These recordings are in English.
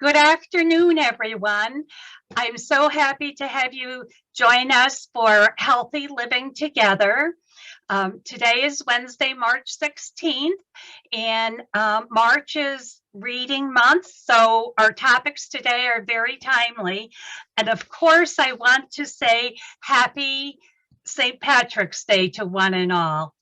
Good afternoon, everyone. I'm so happy to have you join us for Healthy Living Together. Today is Wednesday, March 16th, and March is reading month, so our topics today are very timely. And of course, I want to say happy St. Patrick's Day to one and all.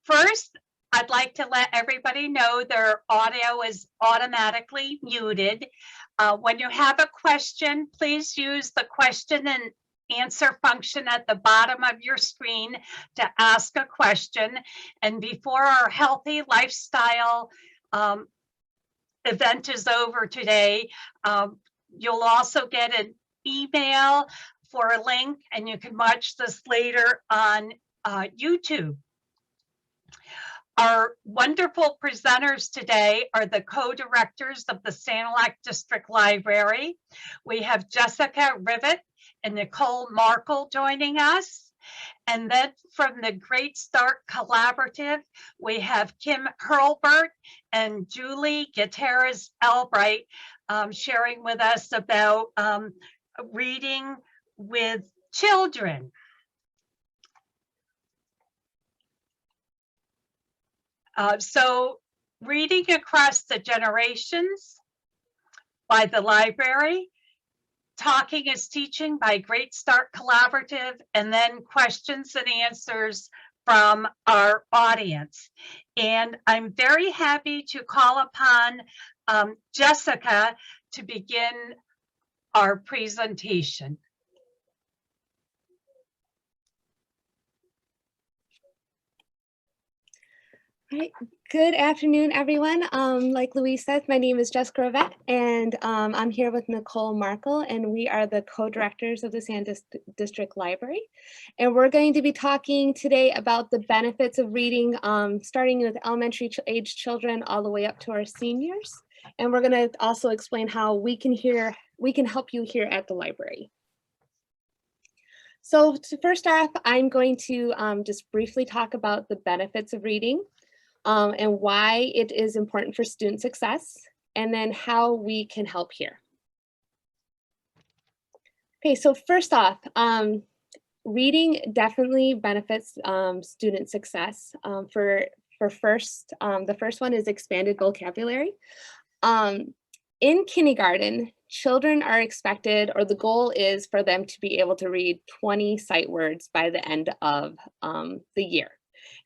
First, I'd like to let everybody know their audio is automatically muted. When you have a question, please use the question and answer function at the bottom of your screen to ask a question. And before our healthy lifestyle event is over today, you'll also get an email for a link, and you can watch this later on YouTube. Our wonderful presenters today are the co-directors of the Sanilac District Library. We have Jessica Rivett and Nicole Markel joining us. And then from the Great Start Collaborative, we have Kim Hurlburt and Julie Gutierrez-Albrecht sharing with us about reading with children. So reading across the generations by the library, talking is teaching by Great Start Collaborative, and then questions and answers from our audience. And I'm very happy to call upon Jessica to begin our presentation. All right. Good afternoon, everyone. Like Louise said, my name is Jessica Rivett, and I'm here with Nicole Markel, and we are the co-directors of the Sandusky District Library. And we're going to be talking today about the benefits of reading, starting with elementary age children all the way up to our seniors. And we're going to also explain how we can help you here at the library. So first off, I'm going to just briefly talk about the benefits of reading. And why it is important for student success, and then how we can help here. Okay, so first off, reading definitely benefits student success. The first one is expanded vocabulary. In kindergarten, children are expected, or the goal is for them to be able to read 20 sight words by the end of the year.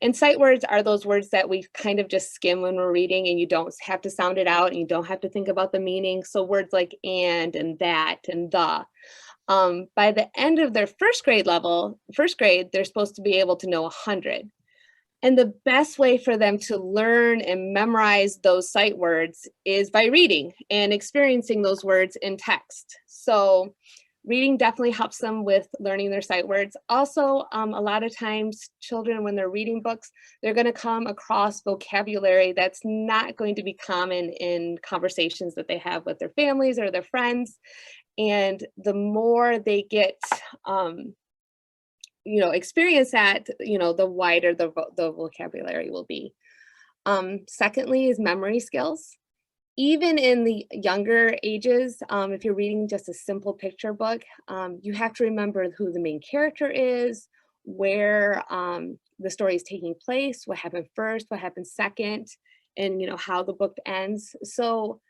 And sight words are those words that we kind of just skim when we're reading, and you don't have to sound it out and you don't have to think about the meaning. So words like and that and the. By the end of their first grade, they're supposed to be able to know 100. And the best way for them to learn and memorize those sight words is by reading and experiencing those words in text. So reading definitely helps them with learning their sight words. Also, a lot of times children, when they're reading books, they're going to come across vocabulary that's not going to be common in conversations that they have with their families or their friends. And the more they get, experience that, the wider the vocabulary will be. Secondly is memory skills. Even in the younger ages, if you're reading just a simple picture book, you have to remember who the main character is, where the story is taking place, what happened first, what happened second, and how the book ends. So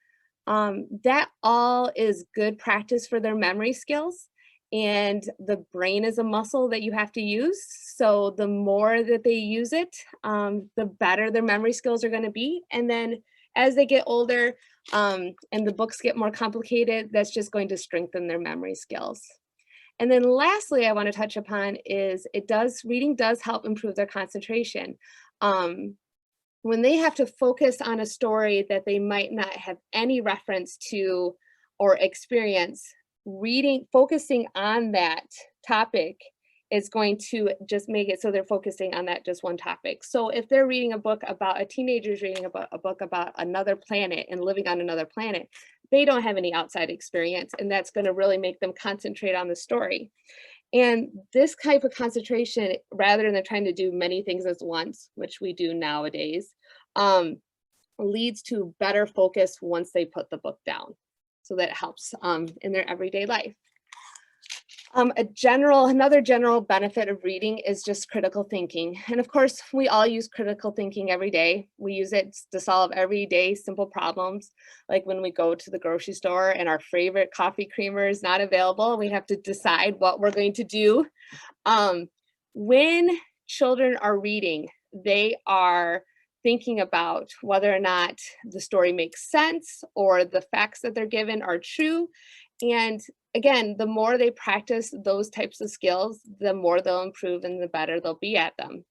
that all is good practice for their memory skills. And the brain is a muscle that you have to use. So the more that they use it, the better their memory skills are going to be. And then as they get older and the books get more complicated, that's just going to strengthen their memory skills. And then lastly, I want to touch upon is reading does help improve their concentration. When they have to focus on a story that they might not have any reference to or experience, focusing on that topic is going to just make it so they're focusing on that just one topic. So if they're reading a book about a teenager's reading about a book about another planet and living on another planet, they don't have any outside experience, and that's going to really make them concentrate on the story. And this type of concentration, rather than trying to do many things at once, which we do nowadays, leads to better focus once they put the book down. So that helps in their everyday life. Another general benefit of reading is just critical thinking. And of course, we all use critical thinking every day. We use it to solve everyday simple problems. Like when we go to the grocery store and our favorite coffee creamer is not available, we have to decide what we're going to do. When children are reading, they are thinking about whether or not the story makes sense or the facts that they're given are true. And again, the more they practice those types of skills, the more they'll improve and the better they'll be at them.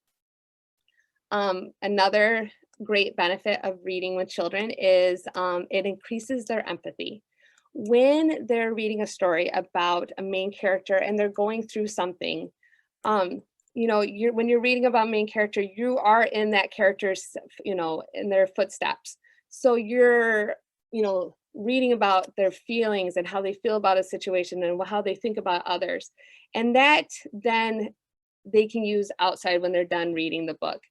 Another great benefit of reading with children is it increases their empathy. When they're reading a story about a main character and they're going through something, you know, when you're reading about main character, you are in that character's, you know, in their footsteps. So you're, you know, reading about their feelings and how they feel about a situation and how they think about others. And that then they can use outside when they're done reading the book.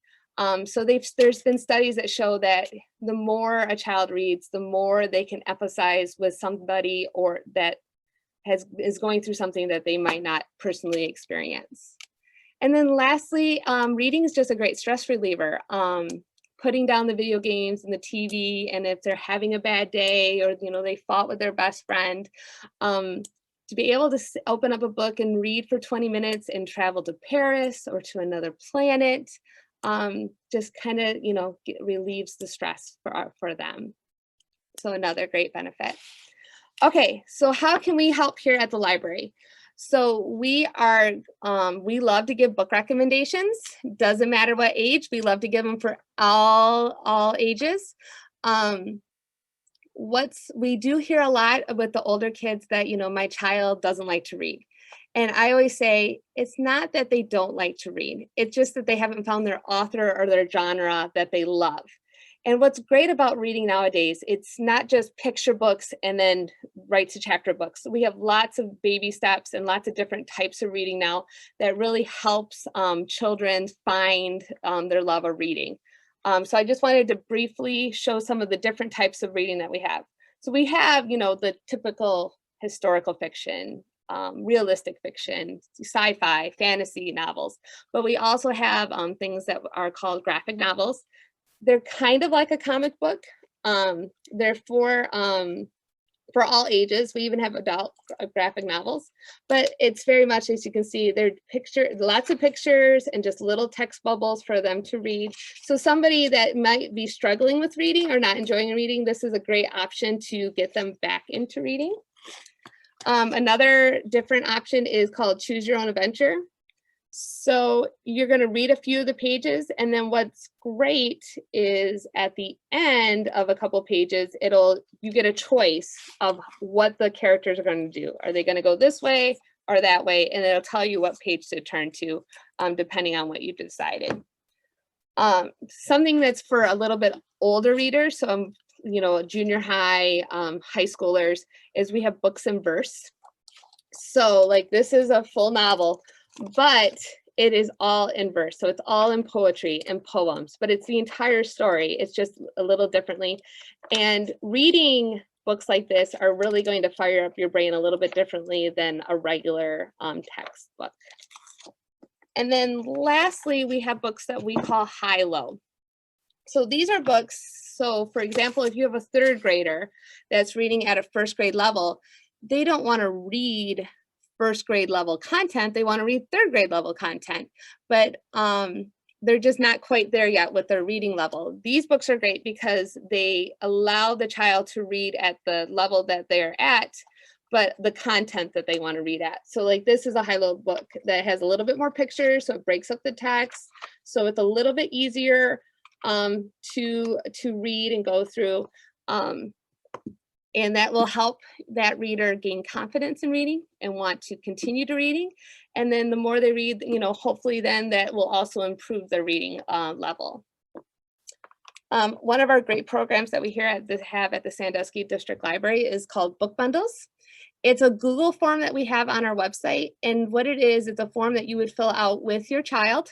So there's been studies that show that the more a child reads, the more they can empathize with somebody or that is going through something that they might not personally experience. And then lastly, reading is just a great stress reliever. Putting down the video games and the TV, and if they're having a bad day or, you know, they fought with their best friend, to be able to open up a book and read for 20 minutes and travel to Paris or to another planet, just kind of, you know, relieves the stress for them. So another great benefit. Okay, so how can we help here at the library? So we love to give book recommendations. Doesn't matter what age, we love to give them for all ages. We do hear a lot with the older kids that, you know, my child doesn't like to read. And I always say, it's not that they don't like to read. It's just that they haven't found their author or their genre that they love. And what's great about reading nowadays, it's not just picture books and then right to chapter books. We have lots of baby steps and lots of different types of reading now that really helps children find their love of reading. So I just wanted to briefly show some of the different types of reading that we have. So we have, you know, the typical historical fiction, realistic fiction, sci-fi, fantasy novels, but we also have things that are called graphic novels. They're kind of like a comic book. They're for all ages. We even have adult graphic novels, but it's very much, as you can see, they're lots of pictures and just little text bubbles for them to read. So somebody that might be struggling with reading or not enjoying reading, this is a great option to get them back into reading. Another different option is called Choose Your Own Adventure. So you're going to read a few of the pages, and then what's great is at the end of a couple pages, you get a choice of what the characters are going to do. Are they going to go this way or that way? And it'll tell you what page to turn to, depending on what you've decided. Something that's for a little bit older readers, so you know, junior high, high schoolers, is we have books in verse. So like this is a full novel, but it is all in verse. So it's all in poetry and poems, but it's the entire story. It's just a little differently. And reading books like this are really going to fire up your brain a little bit differently than a regular textbook. And then lastly, we have books that we call high-low. So these are books, so for example, if you have a third grader that's reading at a first grade level, they don't want to read first grade level content, they want to read third grade level content, but they're just not quite there yet with their reading level. These books are great because they allow the child to read at the level that they're at, but the content that they want to read at. So like this is a high-low book that has a little bit more pictures, so it breaks up the text, so it's a little bit easier to read and go through. And that will help that reader gain confidence in reading and want to continue to reading. And then the more they read, you know, hopefully then that will also improve their reading level. One of our great programs that we have at the Sandusky District Library is called Book Bundles. It's a Google form that we have on our website. And what it is, it's a form that you would fill out with your child.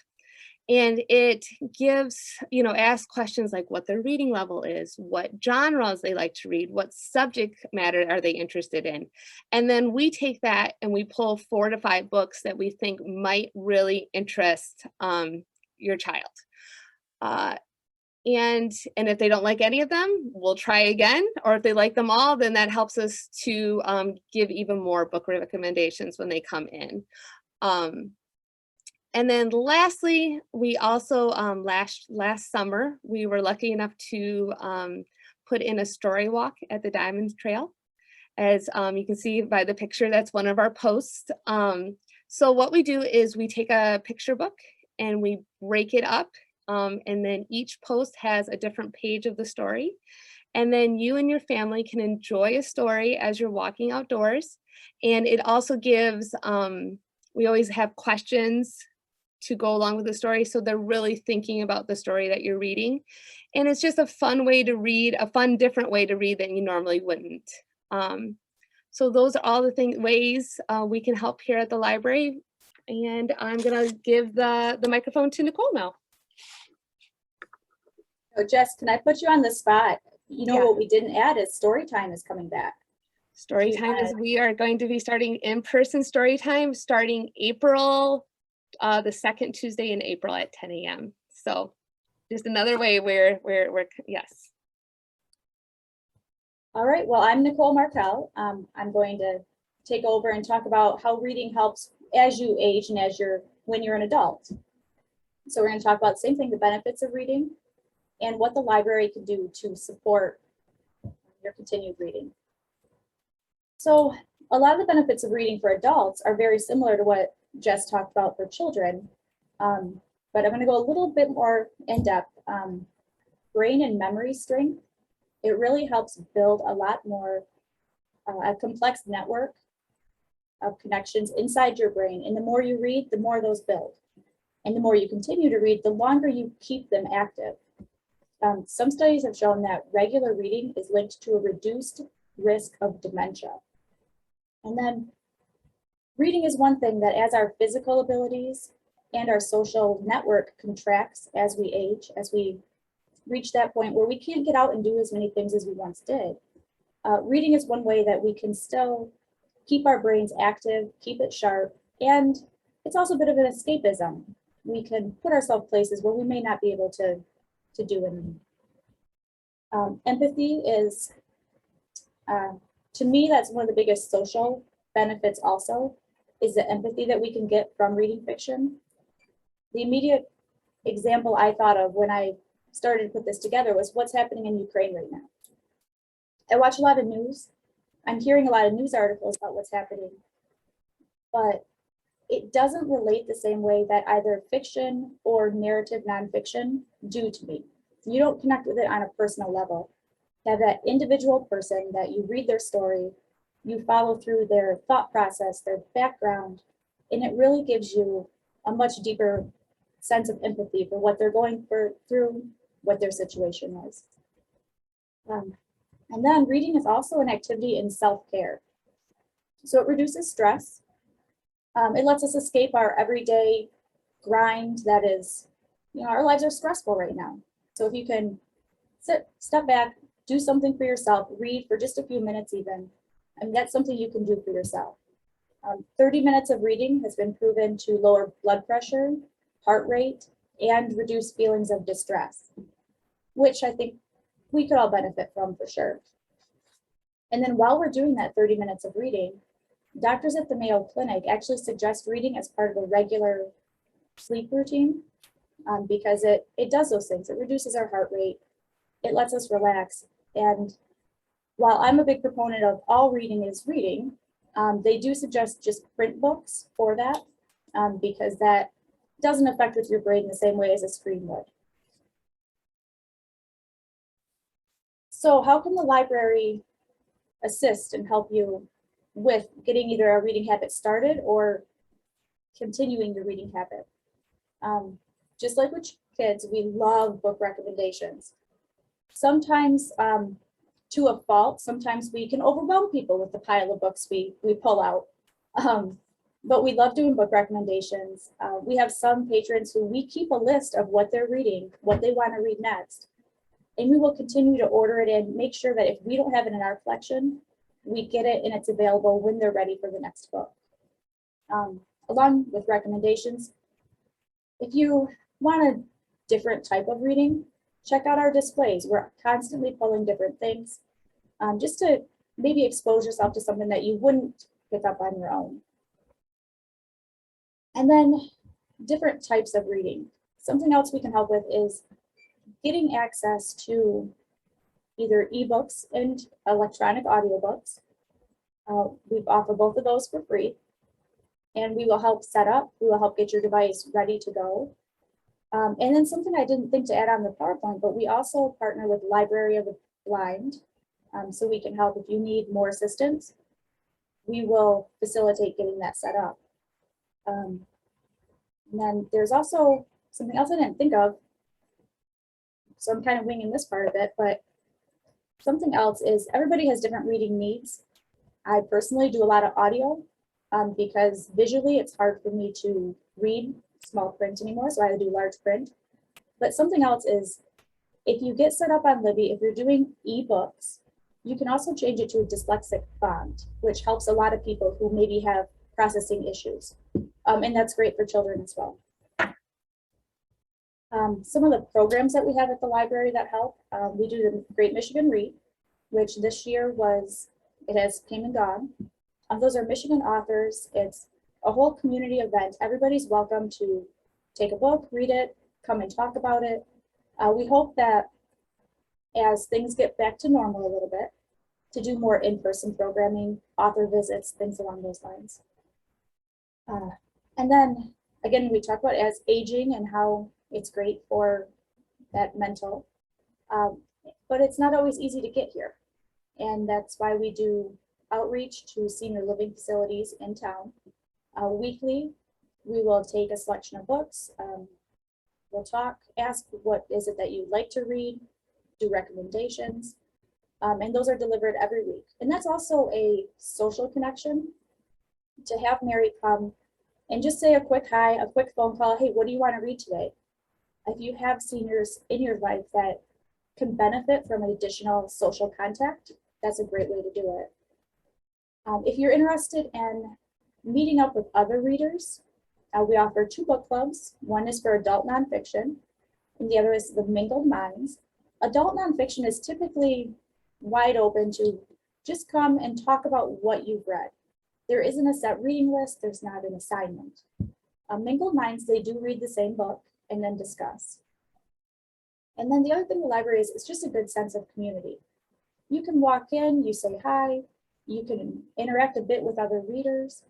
And it gives, ask questions like what their reading level is, what genres they like to read, what subject matter are they interested in. And then we take that and we pull 4 to 5 books that we think might really interest your child. And if they don't like any of them, we'll try again. Or if they like them all, then that helps us to give even more book recommendations when they come in. And then lastly, we also last summer, we were lucky enough to put in a story walk at the Diamond Trail. As you can see by the picture, that's one of our posts. So what we do is we take a picture book and we break it up. And then each post has a different page of the story. And then you and your family can enjoy a story as you're walking outdoors. And it also gives, we always have questions to go along with the story. So they're really thinking about the story that you're reading. And it's just a fun way to read, a fun, different way to read that you normally wouldn't. So those are all the ways we can help here at the library. And I'm gonna give the microphone to Nicole now. So Jess, can I put you on the spot? Yeah. What we didn't add is story time is coming back. Story time is, we are going to be starting in-person story time starting April, the second Tuesday in April at 10 a.m. So just another way where yes. All right, well, I'm Nicole Markel. I'm going to take over and talk about how reading helps as you age and when you're an adult. So we're going to talk about the same thing, the benefits of reading and what the library can do to support your continued reading. So a lot of the benefits of reading for adults are very similar to what Jess talked about for children, but I'm going to go a little bit more in depth. Brain and memory strength, it really helps build a lot more, a complex network of connections inside your brain. And the more you read, the more those build. And the more you continue to read, the longer you keep them active. Some studies have shown that regular reading is linked to a reduced risk of dementia. And then reading is one thing that, as our physical abilities and our social network contracts as we age, as we reach that point where we can't get out and do as many things as we once did, reading is one way that we can still keep our brains active, keep it sharp, and it's also a bit of an escapism. We can put ourselves places where we may not be able to do anything. Empathy is, to me, that's one of the biggest social benefits also, is the empathy that we can get from reading fiction. The immediate example I thought of when I started to put this together was what's happening in Ukraine right now. I watch a lot of news. I'm hearing a lot of news articles about what's happening, but it doesn't relate the same way that either fiction or narrative nonfiction do to me. You don't connect with it on a personal level. You have that individual person that you read their story, you follow through their thought process, their background, and it really gives you a much deeper sense of empathy for what they're going through, what their situation is. And then reading is also an activity in self-care. So it reduces stress. It lets us escape our everyday grind that is, our lives are stressful right now. So if you can step back, do something for yourself, read for just a few minutes even, and that's something you can do for yourself. 30 minutes of reading has been proven to lower blood pressure, heart rate, and reduce feelings of distress, which I think we could all benefit from for sure. And then while we're doing that 30 minutes of reading, doctors at the Mayo Clinic actually suggest reading as part of a regular sleep routine because it does those things. It reduces our heart rate. It lets us relax. And while I'm a big proponent of all reading is reading, they do suggest just print books for that because that doesn't affect with your brain the same way as a screen would. So how can the library assist and help you with getting either a reading habit started or continuing your reading habit? Just like with kids, we love book recommendations. Sometimes to a fault. Sometimes we can overwhelm people with the pile of books we pull out. But we love doing book recommendations. We have some patrons who we keep a list of what they're reading, what they want to read next. And we will continue to order it in, make sure that if we don't have it in our collection, we get it and it's available when they're ready for the next book. Along with recommendations, if you want a different type of reading, check out our displays. We're constantly pulling different things just to maybe expose yourself to something that you wouldn't pick up on your own. And then different types of reading. Something else we can help with is getting access to either ebooks and electronic audiobooks. We offer both of those for free, and we will help set up, we will help get your device ready to go. And then something I didn't think to add on the PowerPoint, but we also partner with Library of the Blind, so we can help if you need more assistance. We will facilitate getting that set up. And then there's also something else I didn't think of, so I'm kind of winging this part of it, but something else is everybody has different reading needs. I personally do a lot of audio because visually it's hard for me to read small print anymore, so I do large print. But something else is if you get set up on Libby, if you're doing ebooks, you can also change it to a dyslexic font, which helps a lot of people who maybe have processing issues. And that's great for children as well. Some of the programs that we have at the library that help, we do the Great Michigan Read, which this year it has came and gone. Those are Michigan authors. It's a whole community event. Everybody's welcome to take a book, read it, come and talk about it. We hope that as things get back to normal a little bit, to do more in-person programming, author visits, things along those lines. And then again, we talk about as aging and how it's great for that mental, but it's not always easy to get here. And that's why we do outreach to senior living facilities in town. Weekly, we will take a selection of books. We'll talk, ask what is it that you'd like to read, do recommendations, and those are delivered every week. And that's also a social connection to have Mary come and just say a quick hi, a quick phone call. Hey, what do you want to read today? If you have seniors in your life that can benefit from additional social contact, that's a great way to do it. If you're interested in meeting up with other readers, we offer 2 book clubs. One is for adult nonfiction, and the other is the Mingled Minds. Adult nonfiction is typically wide open to just come and talk about what you've read. There isn't a set reading list, there's not an assignment. Mingled Minds, they do read the same book and then discuss. And then the other thing in the library is it's just a good sense of community. You can walk in, you say hi, you can interact a bit with other readers,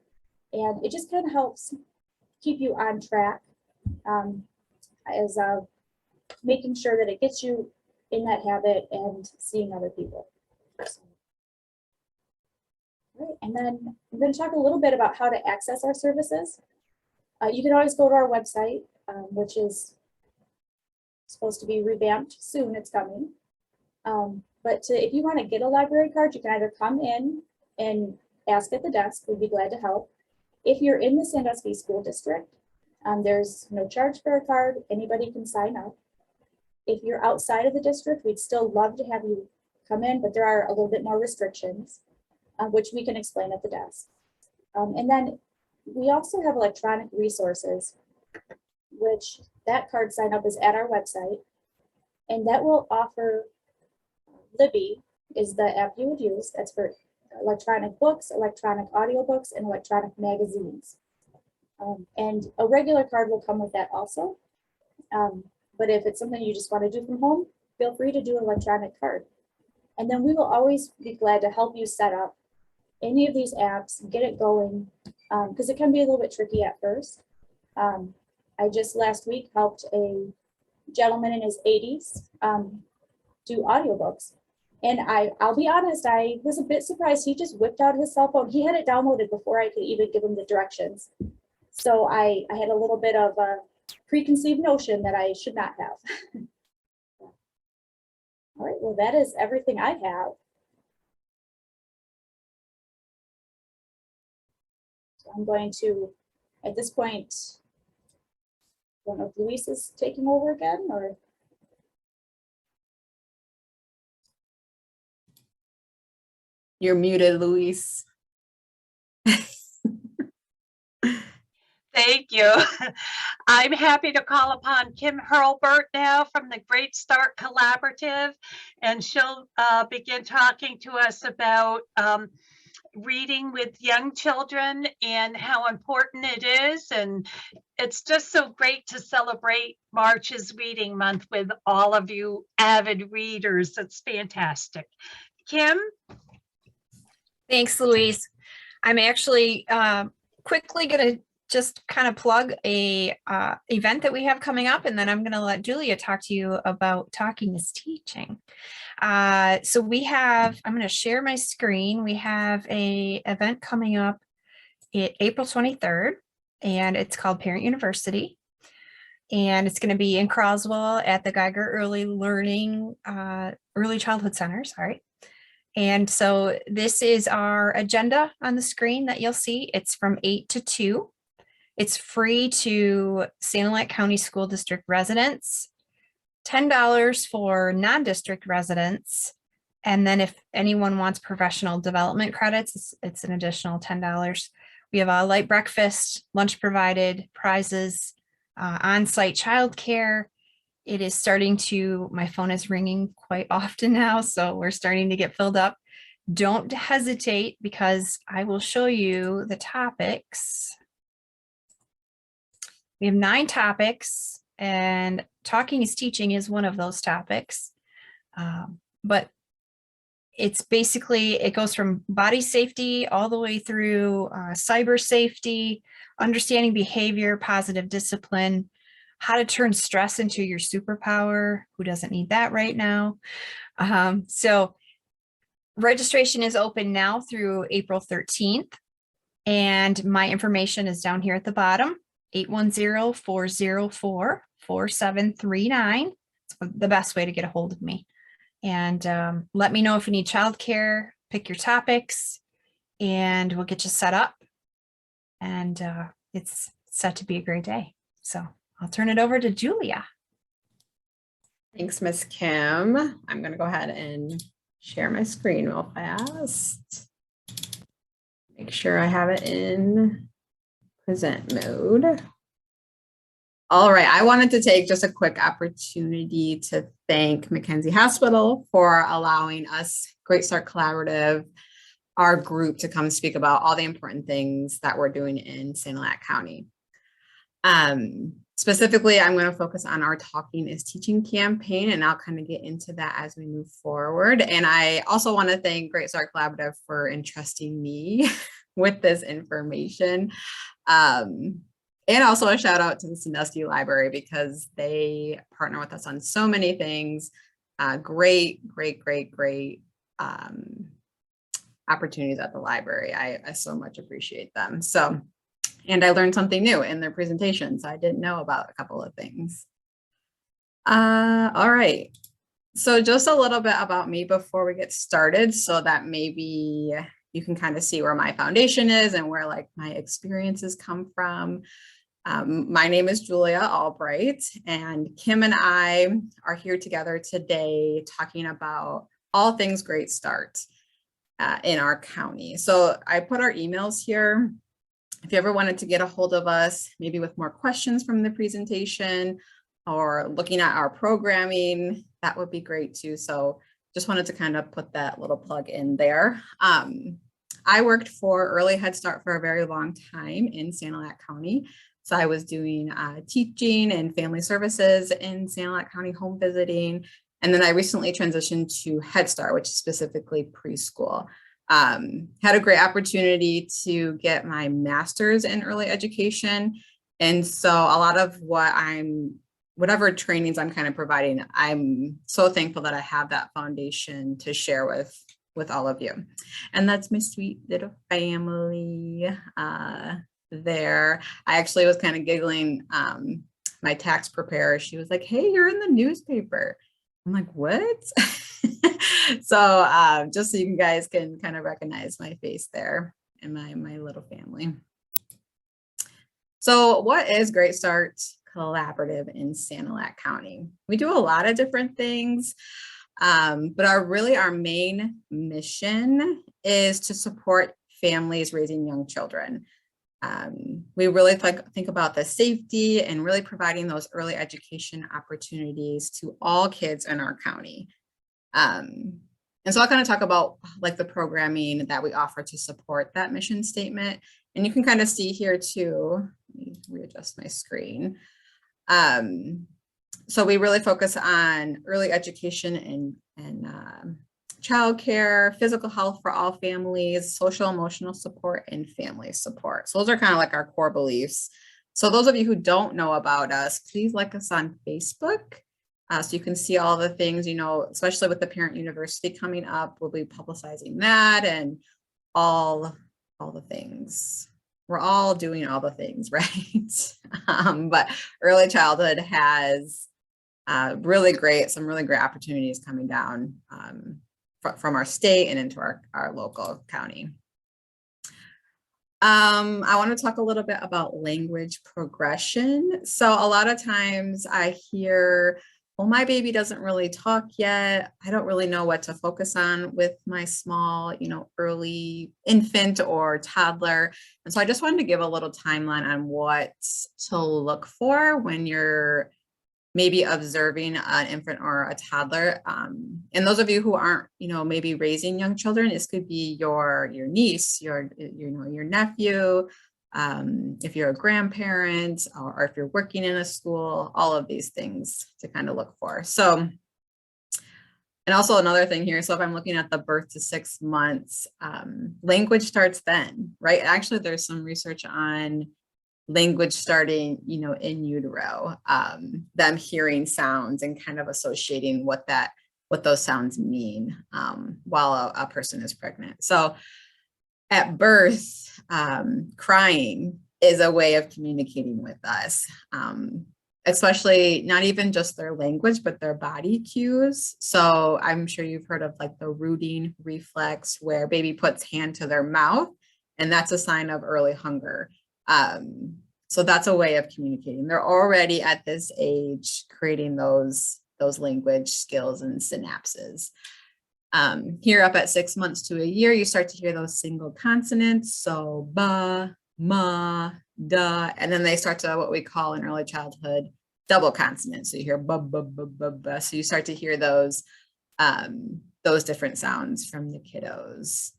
and it just kind of helps keep you on track as making sure that it gets you in that habit and seeing other people. All right, and then I'm going to talk a little bit about how to access our services. You can always go to our website, which is supposed to be revamped soon, it's coming. But if you want to get a library card, you can either come in and ask at the desk, we'd be glad to help. If you're in the Sandusky School District, there's no charge for a card, anybody can sign up. If you're outside of the district, we'd still love to have you come in, but there are a little bit more restrictions, which we can explain at the desk. And then we also have electronic resources, which that card sign up is at our website, and that will offer Libby is the app you would use. That's for electronic books, electronic audiobooks, and electronic magazines. And a regular card will come with that also. But if it's something you just want to do from home, feel free to do an electronic card. And then we will always be glad to help you set up any of these apps, get it going, because it can be a little bit tricky at first. I just last week helped a gentleman in his 80s do audiobooks. And I'll be honest, I was a bit surprised. He just whipped out his cell phone. He had it downloaded before I could even give him the directions. So I had a little bit of a preconceived notion that I should not have. All right, well, that is everything I have. I'm going to, at this point, I don't know if Luis is taking over again or. You're muted, Luis. Thank you. I'm happy to call upon Kim Hurlburt now from the Great Start Collaborative, and she'll begin talking to us about reading with young children and how important it is. And it's just so great to celebrate March's Reading Month with all of you avid readers. It's fantastic. Kim? Thanks, Louise. I'm actually quickly going to just kind of plug a event that we have coming up, and then I'm going to let Julia talk to you about Talking is Teaching. So we have, I'm going to share my screen. We have a event coming up April 23rd, and it's called Parent University. And it's going to be in Croswell at the Geiger Early Childhood Center, sorry. And so this is our agenda on the screen that you'll see. It's from 8 to 2. It's free to Sanilac County School District residents, $10 for non-district residents. And then if anyone wants professional development credits, it's an additional $10. We have a light breakfast, lunch provided, prizes, on-site childcare. It is starting to, my phone is ringing quite often now, so we're starting to get filled up. Don't hesitate, because I will show you the topics. We have 9 topics, and Talking is Teaching is one of those topics. But it's basically, it goes from body safety all the way through cyber safety, understanding behavior, positive discipline, how to turn stress into your superpower. Who doesn't need that right now? So registration is open now through April 13th. And my information is down here at the bottom, 810-404-4739. It's the best way to get a hold of me. And let me know if you need childcare, pick your topics, and we'll get you set up. And it's set to be a great day. So I'll turn it over to Julia. Thanks, Miss Kim. I'm going to go ahead and share my screen real fast. Make sure I have it in present mode. All right, I wanted to take just a quick opportunity to thank McKenzie Hospital for allowing us, Great Start Collaborative, our group, to come speak about all the important things that we're doing in Sanilac County. Specifically, I'm going to focus on our Talking is Teaching campaign, and I'll kind of get into that as we move forward. And I also want to thank Great Start Collaborative for entrusting me with this information. And also a shout out to the Sandusky Library, because they partner with us on so many things. Great opportunities at the library. I so much appreciate them. So, and I learned something new in their presentations. I didn't know about a couple of things. All right. So just a little bit about me before we get started, so that maybe you can kind of see where my foundation is and where like my experiences come from. My name is Gutierrez-Albrecht, and Kim and I are here together today talking about all things Great Start in our county. So I put our emails here. If you ever wanted to get a hold of us, maybe with more questions from the presentation or looking at our programming, that would be great too. So just wanted to kind of put that little plug in there. I worked for Early Head Start for a very long time in Sanilac County. So I was doing teaching and family services in Sanilac County, home visiting. And then I recently transitioned to Head Start, which is specifically preschool. Had a great opportunity to get my master's in early education. And so a lot of whatever trainings I'm kind of providing, I'm so thankful that I have that foundation to share with all of you. And that's my sweet little family there. I actually was kind of giggling. My tax preparer, she was like, "Hey, you're in the newspaper." I'm like, "What?" So just so you guys can kind of recognize my face there and my little family. So what is Great Start Collaborative in Sanilac County? We do a lot of different things, but our main mission is to support families raising young children. We really think about the safety and really providing those early education opportunities to all kids in our county. And so I'll kind of talk about like the programming that we offer to support that mission statement. And you can kind of see here too, let me readjust my screen. So we really focus on early education and childcare, physical health for all families, social emotional support, and family support. So those are kind of like our core beliefs. So those of you who don't know about us, please like us on Facebook. So you can see all the things, you know, especially with the Parent University coming up, we'll be publicizing that and all the things. We're all doing all the things, right? But early childhood has some really great opportunities coming down from our state and into our local county. I want to talk a little bit about language progression. So a lot of times I hear, well, my baby doesn't really talk yet. I don't really know what to focus on with my small, you know, early infant or toddler. And so I just wanted to give a little timeline on what to look for when you're maybe observing an infant or a toddler. And those of you who aren't, you know, maybe raising young children, this could be your niece, your nephew, if you're a grandparent, or if you're working in a school, all of these things to kind of look for. So, and also another thing here, so if I'm looking at the birth to 6 months, language starts then, right? Actually, there's some research on language starting, you know, in utero, them hearing sounds and kind of associating what those sounds mean while a person is pregnant. So at birth, crying is a way of communicating with us, especially not even just their language, but their body cues. So I'm sure you've heard of like the rooting reflex where baby puts hand to their mouth, and that's a sign of early hunger. So that's a way of communicating. They're already at this age creating those language skills and synapses. Here up at 6 months to a year, you start to hear those single consonants. So ba, ma, da, and then they start to what we call in early childhood double consonants. So you hear ba, ba, ba, ba, ba. So you start to hear those different sounds from the kiddos.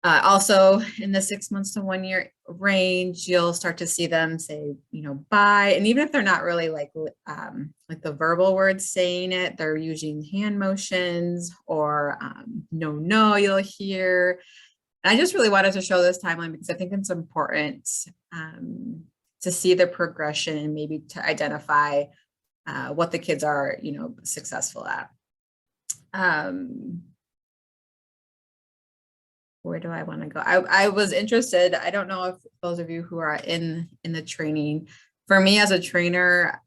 Also in the 6 months to 1 year range, you'll start to see them say, you know, bye. And even if they're not really like the verbal words saying it, they're using hand motions or no, you'll hear. And I just really wanted to show this timeline because I think it's important to see the progression and maybe to identify what the kids are, you know, successful at. Where do I want to go? I was interested. I don't know if those of you who are in the training, for me as a trainer,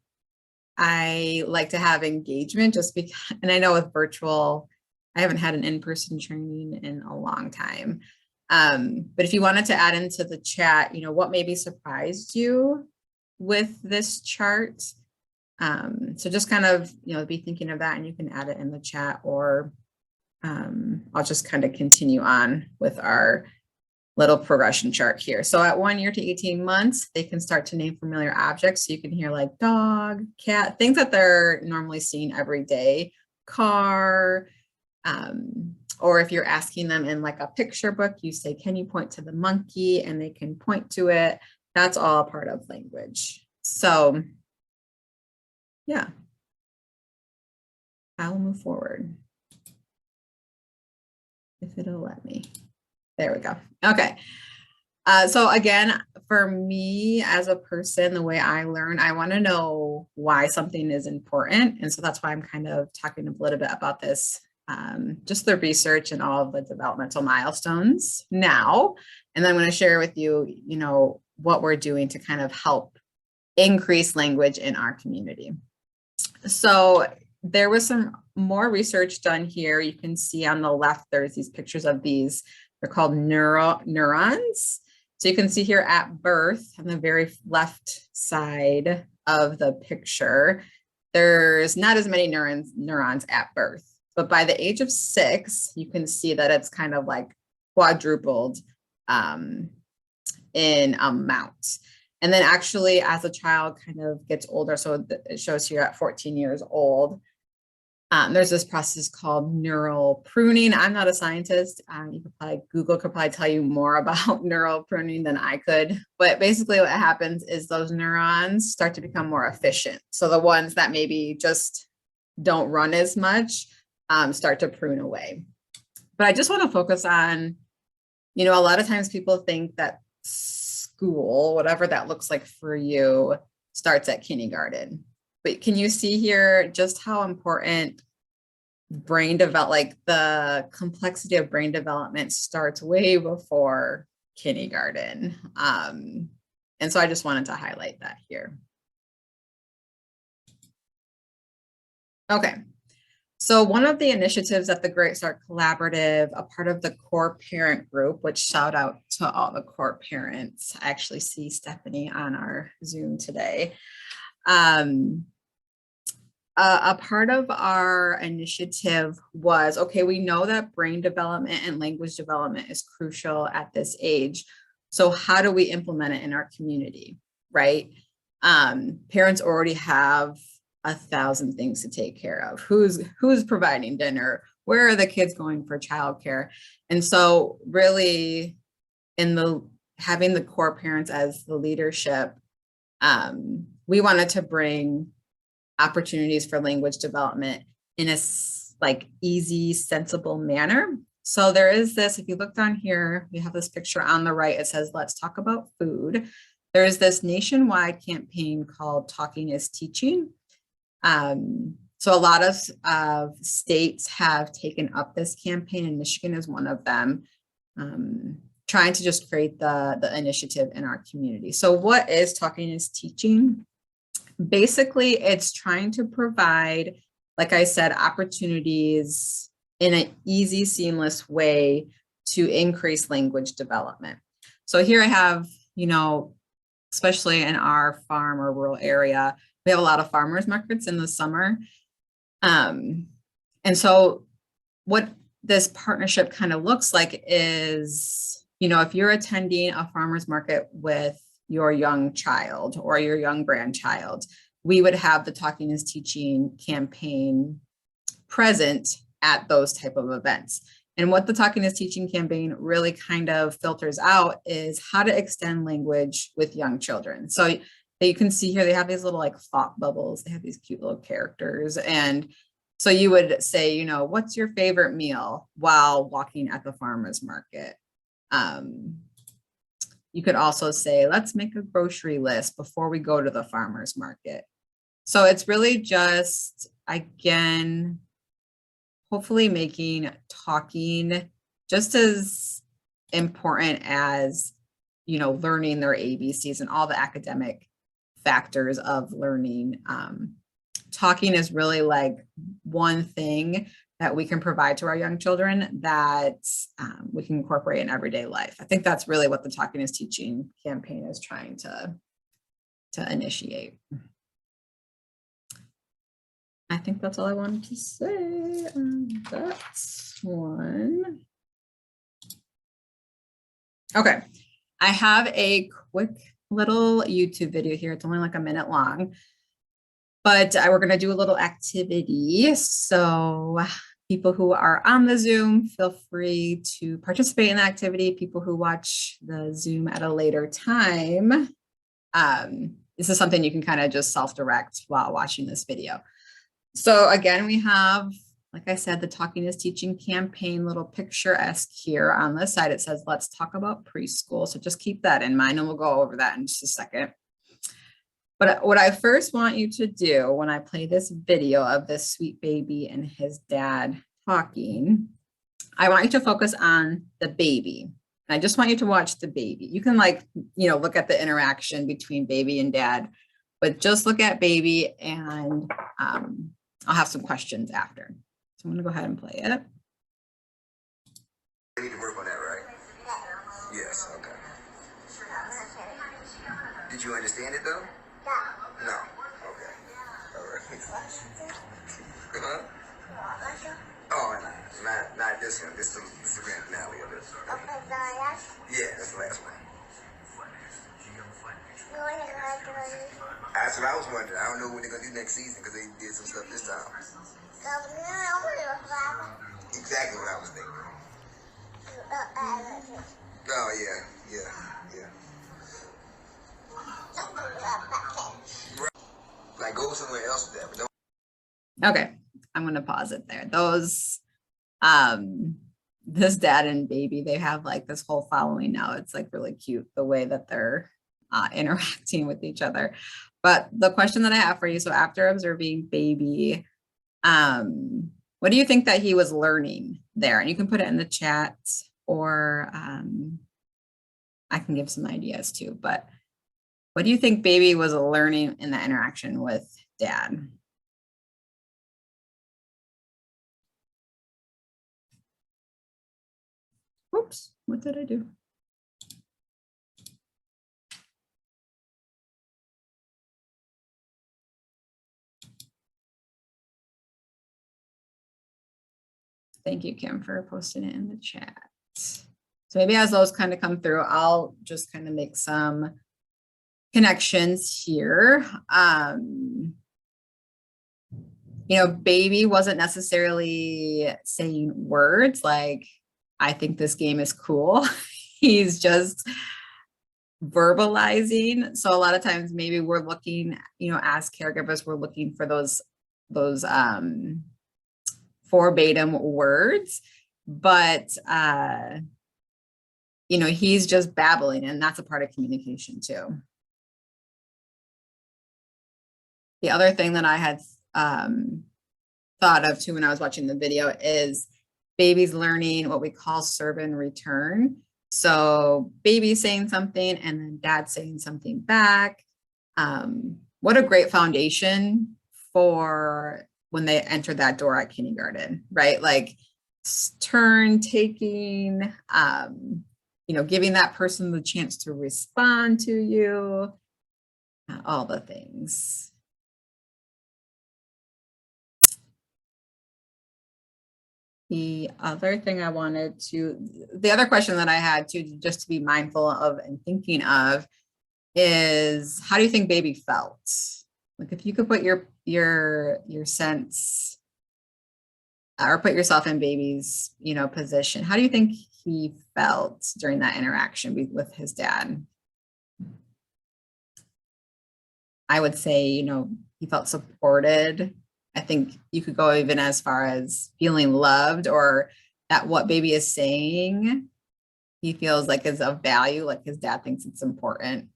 I like to have engagement just because, and I know with virtual, I haven't had an in-person training in a long time. But if you wanted to add into the chat, you know, what maybe surprised you with this chart? So just kind of, you know, be thinking of that, and you can add it in the chat, or I'll just kind of continue on with our little progression chart here. So at 1 year to 18 months, they can start to name familiar objects. So you can hear like dog, cat, things that they're normally seeing every day, car, or if you're asking them in like a picture book, you say, can you point to the monkey? And they can point to it. That's all part of language. So yeah, I will move forward. If it'll let me. There we go. Okay. So again, for me as a person, the way I learn, I want to know why something is important. And so that's why I'm kind of talking a little bit about this, just the research and all of the developmental milestones now. And then I'm going to share with you, you know, what we're doing to kind of help increase language in our community. So there was some more research done here. You can see on the left, there's these pictures of these, they're called neurons. So you can see here at birth on the very left side of the picture, there's not as many neurons at birth, but by the age of 6, you can see that it's kind of like quadrupled in amount. And then actually as a child kind of gets older, so it shows here at 14 years old, there's this process called neural pruning. I'm not a scientist. Google could probably tell you more about neural pruning than I could. But basically what happens is those neurons start to become more efficient. So the ones that maybe just don't run as much start to prune away. But I just want to focus on, a lot of times people think that school, whatever that looks like for you, starts at kindergarten. But can you see here just how important brain development, like the complexity of brain development starts way before kindergarten. And so I just wanted to highlight that here. Okay. So one of the initiatives at the Great Start Collaborative, a part of the core parent group, which shout out to all the core parents. I actually see Stephanie on our Zoom today. A part of our initiative was, okay, we know that brain development and language development is crucial at this age. So how do we implement it in our community, right? Parents already have 1,000 things to take care of. Who's providing dinner? Where are the kids going for childcare? And so really having the core parents as the leadership, we wanted to bring opportunities for language development in a easy, sensible manner. So there is this, if you look down here, we have this picture on the right, it says, let's talk about food. There is this nationwide campaign called Talking is Teaching. So a lot of states have taken up this campaign, and Michigan is one of them, trying to just create the initiative in our community. So what is Talking is Teaching? Basically, it's trying to provide, like I said, opportunities in an easy, seamless way to increase language development. So here I have, especially in our farm or rural area, we have a lot of farmers markets in the summer. And so what this partnership kind of looks like is, if you're attending a farmer's market with your young child or your young grandchild, we would have the Talking is Teaching campaign present at those type of events. And what the Talking is Teaching campaign really kind of filters out is how to extend language with young children. So you can see here, they have these little thought bubbles. They have these cute little characters. And so you would say, what's your favorite meal while walking at the farmer's market? You could also say, let's make a grocery list before we go to the farmer's market. So it's really just, again, hopefully making talking just as important as, learning their ABCs and all the academic factors of learning. Talking is really one thing that we can provide to our young children that we can incorporate in everyday life. I think that's really what the Talking is Teaching campaign is trying to initiate. I think that's all I wanted to say on that one. Okay, I have a quick little YouTube video here. It's only a minute long, but we're going to do a little activity. So people who are on the Zoom, feel free to participate in the activity. People who watch the Zoom at a later time, this is something you can kind of just self-direct while watching this video. So again, we have, like I said, the Talking is Teaching campaign little picturesque here on this side. It says, let's talk about preschool. So just keep that in mind, and we'll go over that in just a second. But what I first want you to do when I play this video of this sweet baby and his dad talking, I want you to focus on the baby. And I just want you to watch the baby. You can look at the interaction between baby and dad, but just look at baby, and I'll have some questions after. So I'm gonna go ahead and play it. We need to work on that, right? Yes, okay. you understand it though? No. Okay. All right. Huh? Oh, not this one. This is the grand finale of it. Yeah, that's the last one. That's what I was wondering. I don't know what they're gonna do next season because they did some stuff this time. Exactly what I was thinking. Oh yeah. Like go somewhere else with that, but don't. Okay, I'm gonna pause it there. Those, this dad and baby, they have like this whole following now. It's like really cute the way that they're interacting with each other. But the question that I have for you, so after observing baby, what do you think that he was learning there? And you can put it in the chat, or I can give some ideas too, but what do you think baby was learning in that interaction with dad? Oops, what did I do? Thank you, Kim, for posting it in the chat. So maybe as those kind of come through, I'll just kind of make some connections here. You know, baby wasn't necessarily saying words like, I think this game is cool. He's just verbalizing. So a lot of times maybe we're looking, you know, as caregivers, we're looking for those verbatim words, but you know, he's just babbling, and that's a part of communication too. The other thing that I had thought of too when I was watching the video is baby's learning what we call serve and return. So baby saying something and then dad saying something back. What a great foundation for when they enter that door at kindergarten, right? Like turn taking, you know, giving that person the chance to respond to you, all the things. The other thing I wanted to, the other question that I had to just to be mindful of and thinking of is, how do you think baby felt? Like if you could put your sense or put yourself in baby's, you know, position, how do you think he felt during that interaction with his dad? I would say, you know, he felt supported. I think you could go even as far as feeling loved, or that what baby is saying, he feels like is of value, like his dad thinks it's important.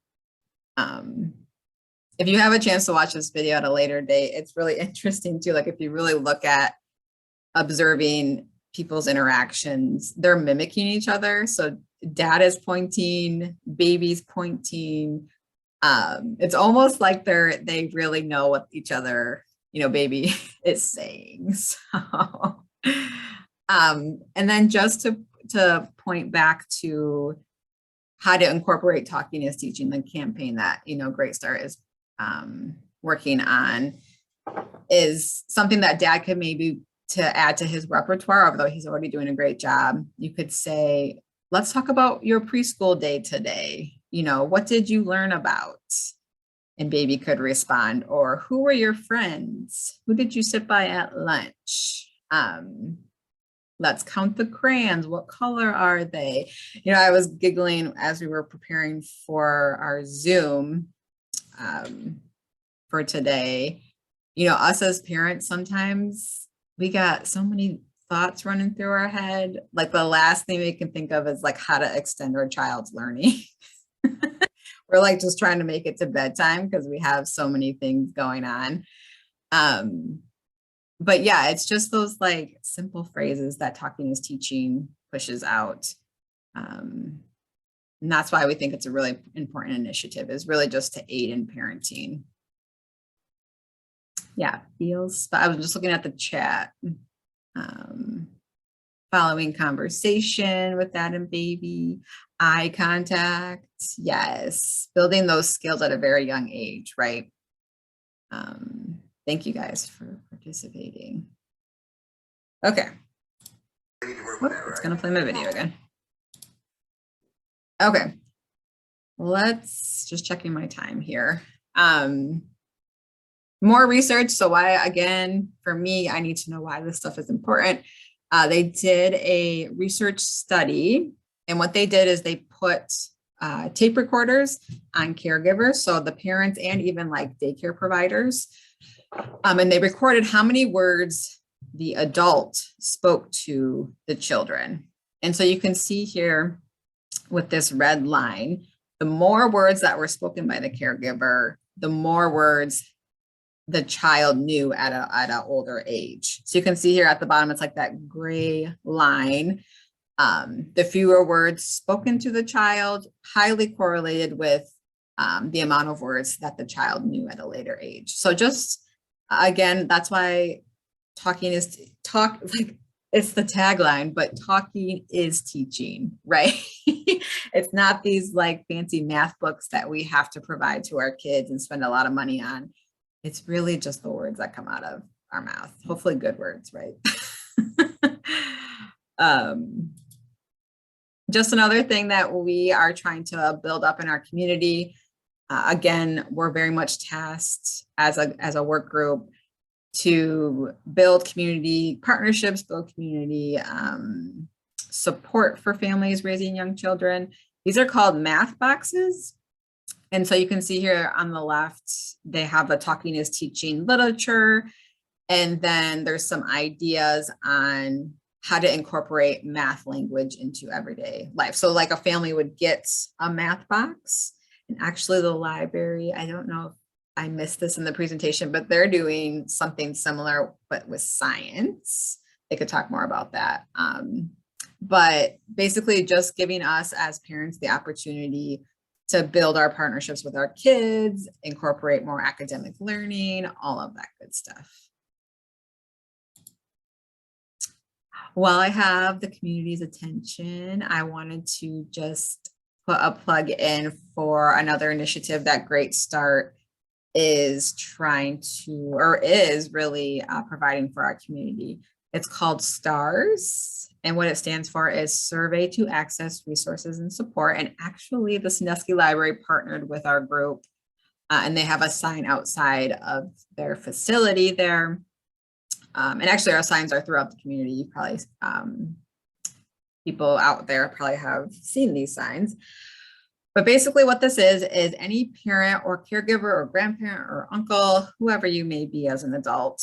If you have a chance to watch this video at a later date, it's really interesting too. Like if you really look at observing people's interactions, they're mimicking each other. So dad is pointing, baby's pointing. It's almost like they really know what each other, you know, baby is saying. So, and then just to point back to how to incorporate talking as teaching, the campaign that, you know, Great Start is working on, is something that dad could maybe to add to his repertoire, although he's already doing a great job. You could say, let's talk about your preschool day today. You know, what did you learn about? And baby could respond, or who were your friends? Who did you sit by at lunch? Let's count the crayons. What color are they? You know, I was giggling as we were preparing for our Zoom for today. You know, us as parents, sometimes we got so many thoughts running through our head. Like the last thing we can think of is like how to extend our child's learning. We're like just trying to make it to bedtime because we have so many things going on. But yeah, it's just those like simple phrases that talking is teaching pushes out. And that's why we think it's a really important initiative, is really just to aid in parenting. Yeah, feels, but I was just looking at the chat. following conversation with dad and baby, eye contact. Yes, building those skills at a very young age, right? Thank you guys for participating. Okay. It's gonna play my video again. Okay. Let's just checking my time here. More research. So why, again, for me, I need to know why this stuff is important. They did a research study, and what they did is they put tape recorders on caregivers, so the parents and even like daycare providers, and they recorded how many words the adult spoke to the children. And so you can see here with this red line, the more words that were spoken by the caregiver, the more words the child knew at an older age. So you can see here at the bottom, it's like that gray line. The fewer words spoken to the child, highly correlated with the amount of words that the child knew at a later age. So just, again, that's why talking is like, it's the tagline, but talking is teaching, right? It's not these like fancy math books that we have to provide to our kids and spend a lot of money on. It's really just the words that come out of our mouth, hopefully good words, right? Just another thing that we are trying to build up in our community. Again, we're very much tasked as a work group to build community partnerships, build community support for families raising young children. These are called math boxes. And so you can see here on the left, they have a talking is teaching literature. And then there's some ideas on how to incorporate math language into everyday life. So like a family would get a math box, and actually the library, I don't know if I missed this in the presentation, but they're doing something similar, but with science. They could talk more about that. But basically just giving us as parents the opportunity to build our partnerships with our kids, incorporate more academic learning, all of that good stuff. While I have the community's attention, I wanted to just put a plug in for another initiative that Great Start is trying to, or is really providing for our community. It's called STARS, and what it stands for is Survey to Access Resources and Support. And actually the Sandusky Library partnered with our group, and they have a sign outside of their facility there. And actually our signs are throughout the community. You probably, people out there probably have seen these signs. But basically what this is any parent or caregiver or grandparent or uncle, whoever you may be as an adult,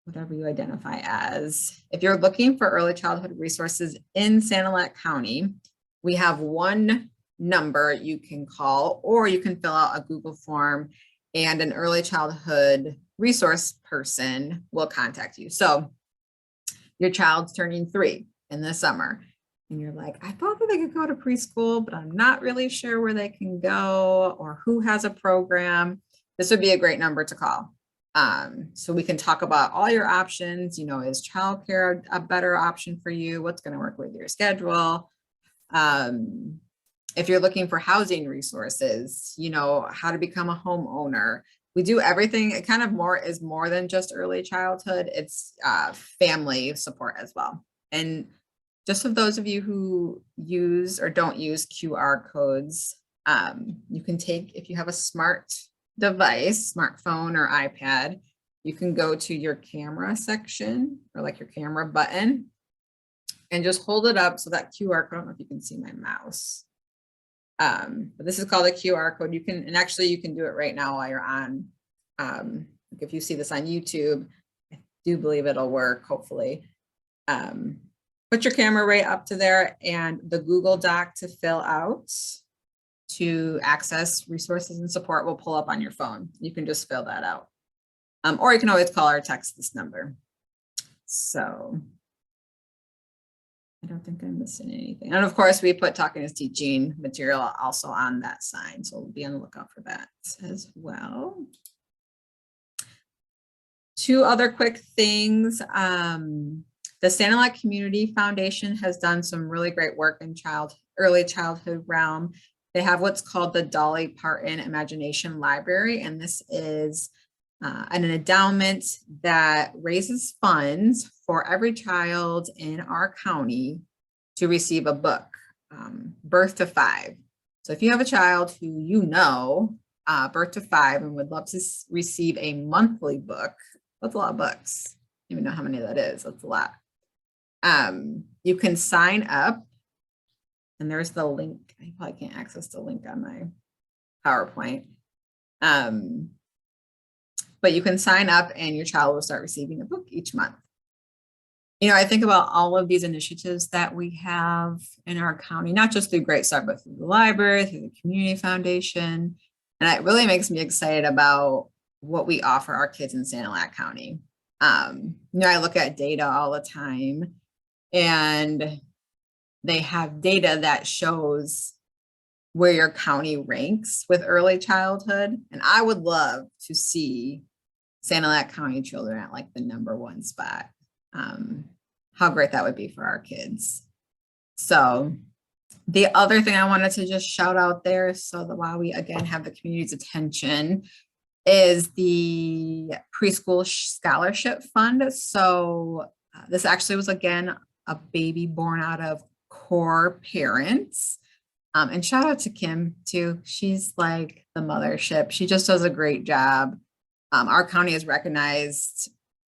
whatever you identify as, if you're looking for early childhood resources in Sanilac County, we have one number you can call, or you can fill out a Google form and an early childhood resource person will contact you. So your child's turning 3 in the summer, and you're like, I thought that they could go to preschool, but I'm not really sure where they can go or who has a program. This would be a great number to call. So we can talk about all your options. You know, is childcare a better option for you? What's going to work with your schedule? If you're looking for housing resources, you know, how to become a homeowner. We do everything. It kind of is more than just early childhood. It's family support as well. And just for those of you who use or don't use QR codes, you can take, if you have a smart device, smartphone or iPad, you can go to your camera section or like your camera button and just hold it up. So that QR code, I don't know if you can see my mouse. But this is called a QR code. You can, and actually you can do it right now while you're on. If you see this on YouTube, I do believe it'll work, hopefully. Put your camera right up to there, and the Google Doc to fill out to access resources and support will pull up on your phone. You can just fill that out. Or you can always call or text this number. So I don't think I'm missing anything. And of course, we put Talking is Teaching material also on that sign. So we'll be on the lookout for that as well. 2 other quick things. The Sanilac Community Foundation has done some really great work in early childhood realm. They have what's called the Dolly Parton Imagination Library, and this is an endowment that raises funds for every child in our county to receive a book, birth to 5. So if you have a child who you know, birth to 5, and would love to receive a monthly book, that's a lot of books. You don't even know how many that is. That's a lot. You can sign up, and there's the link. I probably can't access the link on my PowerPoint. But you can sign up and your child will start receiving a book each month. You know, I think about all of these initiatives that we have in our county, not just through Great Start, but through the library, through the community foundation. And it really makes me excited about what we offer our kids in Sanilac County. You know, I look at data all the time, and they have data that shows where your county ranks with early childhood. And I would love to see Sanilac County children at like the #1 spot. How great that would be for our kids. So the other thing I wanted to just shout out there, so that while we again have the community's attention, is the preschool scholarship fund. So this actually was again a baby born out of core parents. And shout out to Kim too. She's like the mothership. She just does a great job. Our county is recognized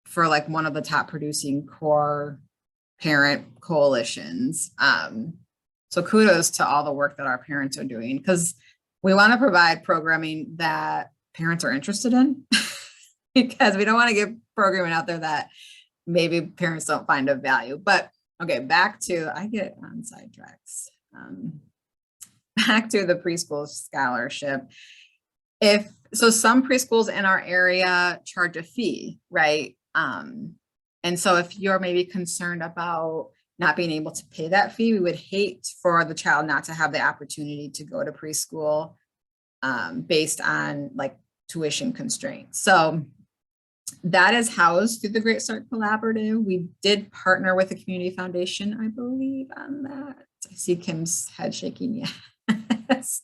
for like one of the top producing core parent coalitions. So kudos to all the work that our parents are doing, because we want to provide programming that parents are interested in, because we don't want to get programming out there that maybe parents don't find of value. But okay, back to, I get on sidetracks. Back to the preschool scholarship. So some preschools in our area charge a fee, right? And so if you're maybe concerned about not being able to pay that fee, we would hate for the child not to have the opportunity to go to preschool based on like tuition constraints. So that is housed through the Great Start Collaborative. We did partner with the Community Foundation, I believe, on that. I see Kim's head shaking, yes.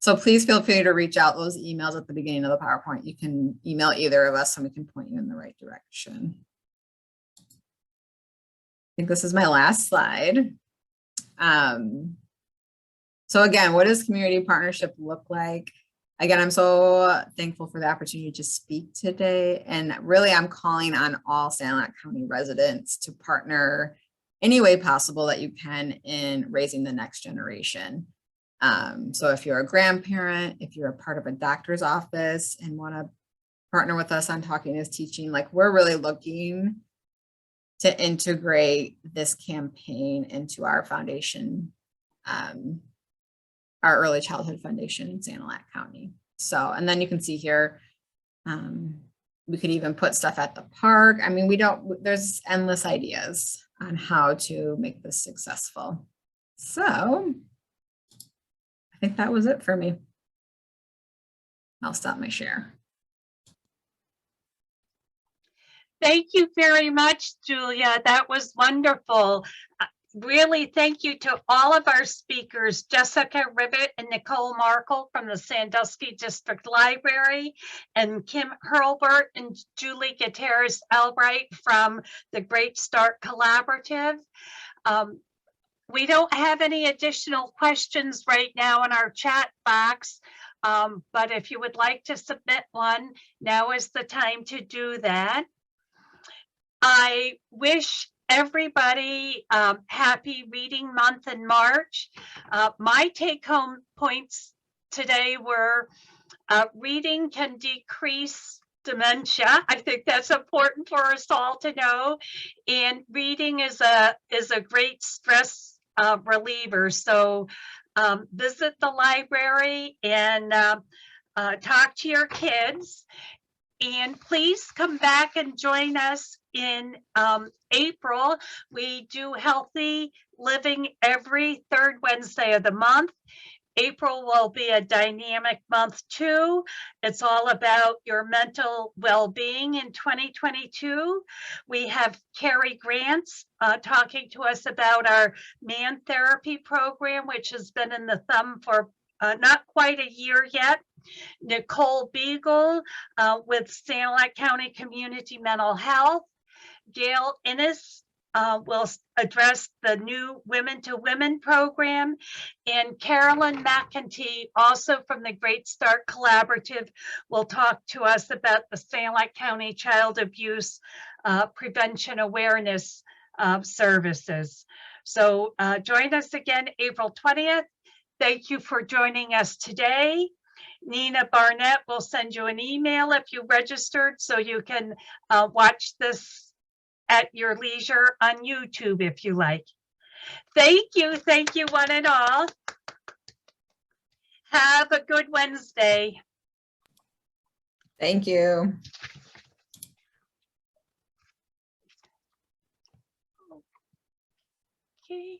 So please feel free to reach out. Those emails at the beginning of the PowerPoint, you can email either of us and we can point you in the right direction. I think this is my last slide. So again, what does community partnership look like? Again, I'm so thankful for the opportunity to speak today. And really, I'm calling on all Sanilac County residents to partner any way possible that you can in raising the next generation. So if you're a grandparent, if you're a part of a doctor's office and want to partner with us on Talking is Teaching, like we're really looking to integrate this campaign into our foundation, our early childhood foundation in Sanilac County. So, and then you can see here, we could even put stuff at the park. I mean, there's endless ideas on how to make this successful. So I think that was it for me. I'll stop my share. Thank you very much, Julia. That was wonderful. Really, thank you to all of our speakers, Jessica Rivett and Nicole Markel from the Sandusky District Library, and Kim Hurlburt and Julie Gutierrez-Albrecht from the Great Start Collaborative. We don't have any additional questions right now in our chat box, but if you would like to submit one, now is the time to do that. I wish everybody happy reading month in March. My take-home points today were reading can decrease dementia. I think that's important for us all to know. And reading is a great stress reliever. So visit the library and talk to your kids. And please come back and join us in April. We do healthy living every third Wednesday of the month. April will be a dynamic month too. It's all about your mental well-being in 2022. We have Carrie Grants talking to us about our man therapy program, which has been in the thumb for not quite a year yet. Nicole Beagle with Sanilac County Community Mental Health. Gail Innes will address the new Women to Women program. And Carolyn McKenzie, also from the Great Start Collaborative, will talk to us about the Sanilac County Child Abuse Prevention Awareness Services. So join us again April 20th. Thank you for joining us today. Nina Barnett will send you an email if you registered so you can watch this at your leisure on YouTube if you like. Thank you one and all. Have a good Wednesday. Thank you. Okay.